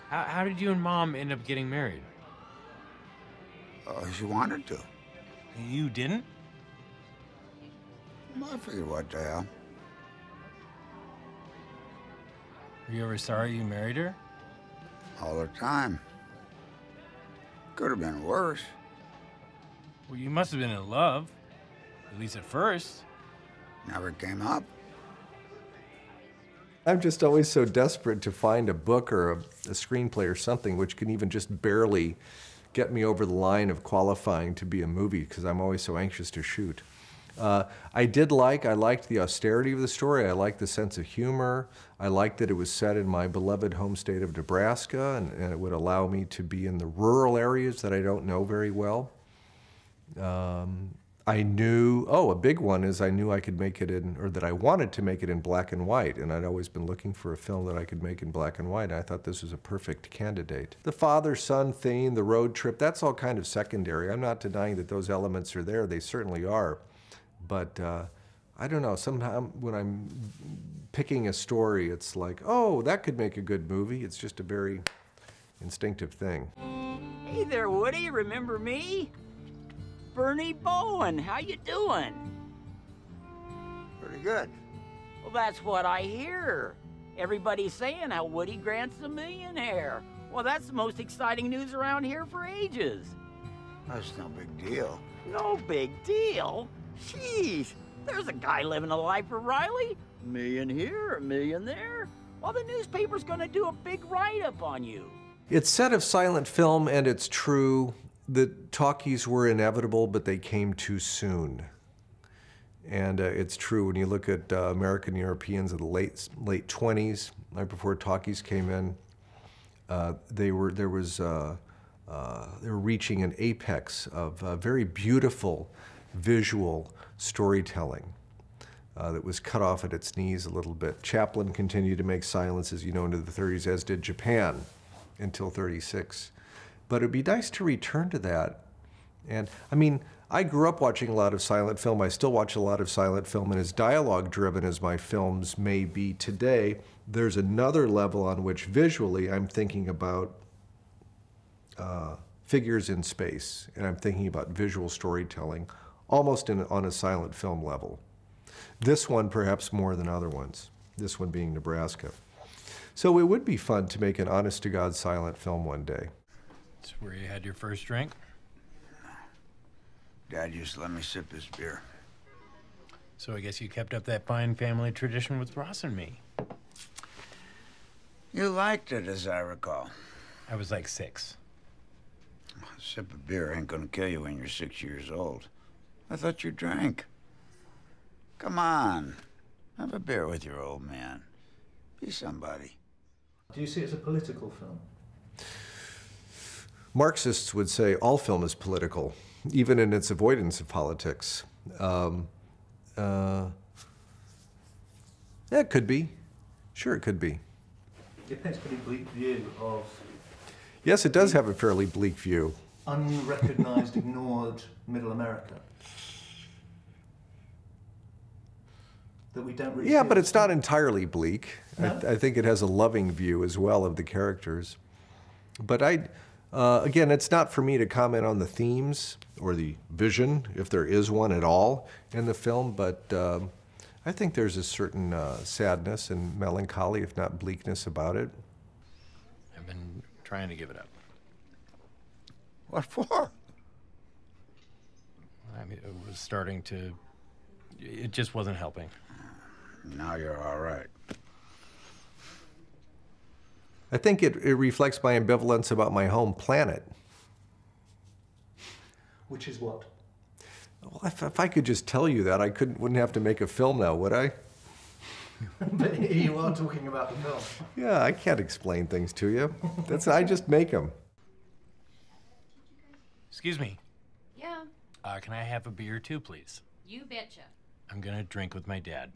How did you and Mom end up getting married? She wanted to. You didn't? I figured, what the hell? Were you ever sorry you married her? All the time. Could have been worse. Well, you must have been in love. At least at first. Never came up. I'm just always so desperate to find a book or a screenplay or something which can even just barely get me over the line of qualifying to be a movie, because I'm always so anxious to shoot. I liked the austerity of the story. I liked the sense of humor. I liked that it was set in my beloved home state of Nebraska, and it would allow me to be in the rural areas that I don't know very well. I knew, a big one is I knew I could make it in, or that I wanted to make it in black and white, and I'd always been looking for a film that I could make in black and white, and I thought this was a perfect candidate. The father-son theme, the road trip, that's all kind of secondary. I'm not denying that those elements are there. They certainly are. But I don't know, sometimes when I'm picking a story, it's like, oh, that could make a good movie. It's just a very instinctive thing. Hey there, Woody, remember me? Bernie Bowen, how you doing? Pretty good. Well, that's what I hear. Everybody's saying how Woody Grant's a millionaire. Well, that's the most exciting news around here for ages. That's no big deal. No big deal? Jeez, there's a guy living a life for Riley. $1 million here, $1 million there. Well, the newspaper's gonna do a big write-up on you. It's said of silent film, and it's true, that talkies were inevitable, but they came too soon. And it's true when you look at American Europeans of the late 20s, right before talkies came in, they were reaching an apex of very beautiful visual storytelling that was cut off at its knees a little bit. Chaplin continued to make silence, as you know, into the 30s, as did Japan until 36. But it'd be nice to return to that. And I mean, I grew up watching a lot of silent film. I still watch a lot of silent film, and as dialogue-driven as my films may be today, there's another level on which visually I'm thinking about figures in space, and I'm thinking about visual storytelling, almost on a silent film level. This one perhaps more than other ones, this one being Nebraska. So it would be fun to make an honest-to-God silent film one day. That's where you had your first drink? Dad used to let me sip his beer. So I guess you kept up that fine family tradition with Ross and me. You liked it, as I recall. I was like 6. A sip of beer ain't gonna kill you when you're 6 years old. I thought you drank. Come on, have a beer with your old man. Be somebody. Do you see it as a political film? Marxists would say all film is political, even in its avoidance of politics. Yeah, it could be. Sure, it could be. It paints a pretty bleak view of... Yes, it does have a fairly bleak view. Unrecognized, ignored Middle America. That we don't really... Yeah, but it's not entirely bleak. No? I think it has a loving view as well of the characters. But again, it's not for me to comment on the themes or the vision, if there is one at all in the film, but I think there's a certain sadness and melancholy, if not bleakness, about it. I've been trying to give it up. What for? I mean, it was starting to... It just wasn't helping. Now you're all right. I think it reflects my ambivalence about my home planet. Which is what? Well, if I could just tell you that, I wouldn't have to make a film now, would I? But you are talking about the film. Yeah, I can't explain things to you. I just make them. Excuse me. Yeah, Can I have a beer too, please? you betcha. I'm gonna drink with my dad.